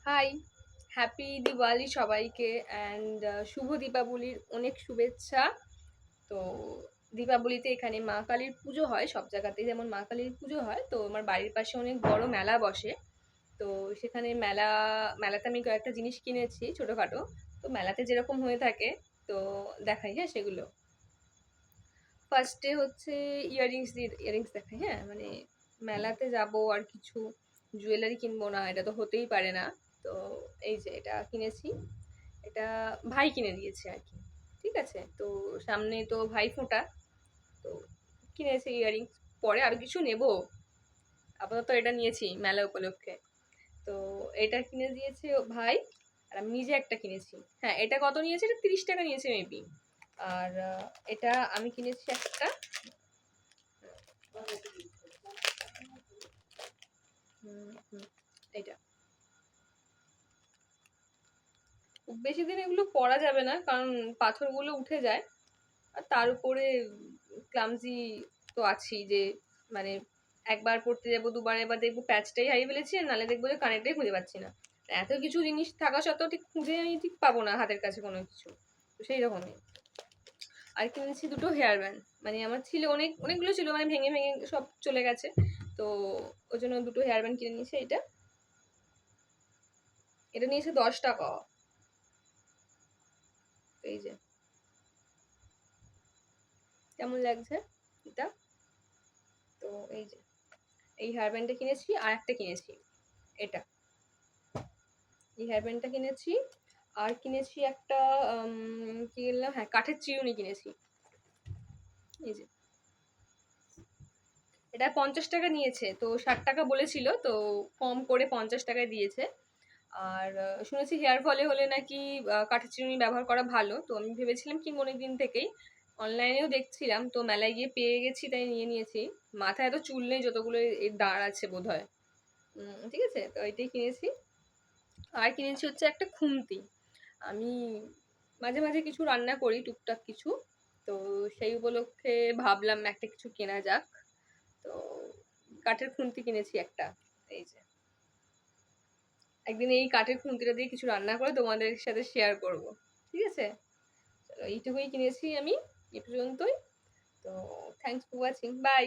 High, happy Diwali সবাইকে and শুভ দীপাবলির অনেক শুভেচ্ছা। তো দীপাবলিতে এখানে মা কালীর পুজো হয়, সব জায়গাতেই যেমন মা কালীর পুজো হয়, তো আমার বাড়ির পাশে অনেক বড় মেলা বসে। তো সেখানে মেলাতে আমি কয়েকটা জিনিস কিনেছি ছোটোখাটো। তো মেলাতে যেরকম হয়ে থাকে, তো দেখাই হ্যাঁ সেগুলো। ফার্স্টে হচ্ছে ইয়ারিংস দেখাই, হ্যাঁ মানে মেলাতে যাব আর কিছু জুয়েলারি কিনবো না, এটা তো হতেই পারে না। তো এই যে এটা কিনেছি, এটা ভাই কিনে দিয়েছে আর কি। ঠিক আছে, তো সামনে তো ভাই ফোঁটা, তো কিনেছি ইয়ারিংস। পরে আরো কিছু নেব, আপাতত এটা নিয়েছি মেলা উপলক্ষে। তো এটা কিনে দিয়েছে ভাই, আর আমি নিজে একটা কিনেছি। হ্যাঁ, এটা কত নিয়েছে? এটা 30 টাকা নিয়েছে মেবি। আর এটা আমি কিনেছি একটা, এটা খুব বেশি দিন এগুলো পরা যাবে না, কারণ পাথরগুলো উঠে যায়। আর তার উপরে ক্লামজি তো আছেই, যে মানে একবার পড়তে যাবো, দুবার এবার দেখবো প্যাচটাই হারিয়ে ফেলেছি, আর নাহলে দেখবো যে কানেরটাই খুঁজে পাচ্ছি না। এত কিছু জিনিস থাকা সত্ত্বেও ঠিক খুঁজে আমি ঠিক পাবো না হাতের কাছে কোনো কিছু। তো সেই রকমই। আর কিনেছি দুটো হেয়ার ব্যান্ড, মানে আমার ছিল অনেকগুলো ছিল, মানে ভেঙে ভেঙে সব চলে গেছে। তো ওই জন্য দুটো হেয়ার ব্যান্ড কিনে নিয়েছি। এটা এটা নিয়েছে 10 টাকা। এই যে কেমন লাগছে এটা। তো এই যে এই হেয়ার ব্যান্ডটা কিনেছি, আর একটা কিনেছি এটা, এই হেয়ার ব্যান্ডটা কিনেছি। আর কিনেছি একটা কি কিনলাম, হ্যাঁ কাঠের চিরুনি কিনেছি। এই যে এটা 50 টাকা নিয়েছে, তো 60 টাকা বলেছিল, তো কম করে 50 টাকায় দিয়েছে। আর শুনেছি হেয়ার ফলে হলে নাকি কাঠের চিরুনি ব্যবহার করা ভালো, তো আমি ভেবেছিলাম কিনবো অনেক দিন থেকেই। অনলাইনেও দেখছিলাম, তো মেলায় গিয়ে পেয়ে গেছি তাই নিয়ে নিয়েছি। মাথায় এত চুল নেই যতগুলো এর দাঁড় আছে বোধ হয়। ঠিক আছে, তো এটাই কিনেছি। আর কিনেছি হচ্ছে একটা খুন্তি। আমি মাঝে মাঝে কিছু রান্না করি, টুকটাক কিছু। তো সেই উপলক্ষে ভাবলাম একটা কিছু কেনা যাক। তো কাঠের খুন্তি কিনেছি একটা। এই যে একদিন এই কাঠের খুন্তিটা দিয়ে কিছু রান্না করে তোমাদের সাথে শেয়ার করব। ঠিক আছে, চলো এইটুকুই কিনেছি আমি, এ পর্যন্তই। তো থ্যাংকস ফর ওয়াচিং, বাই।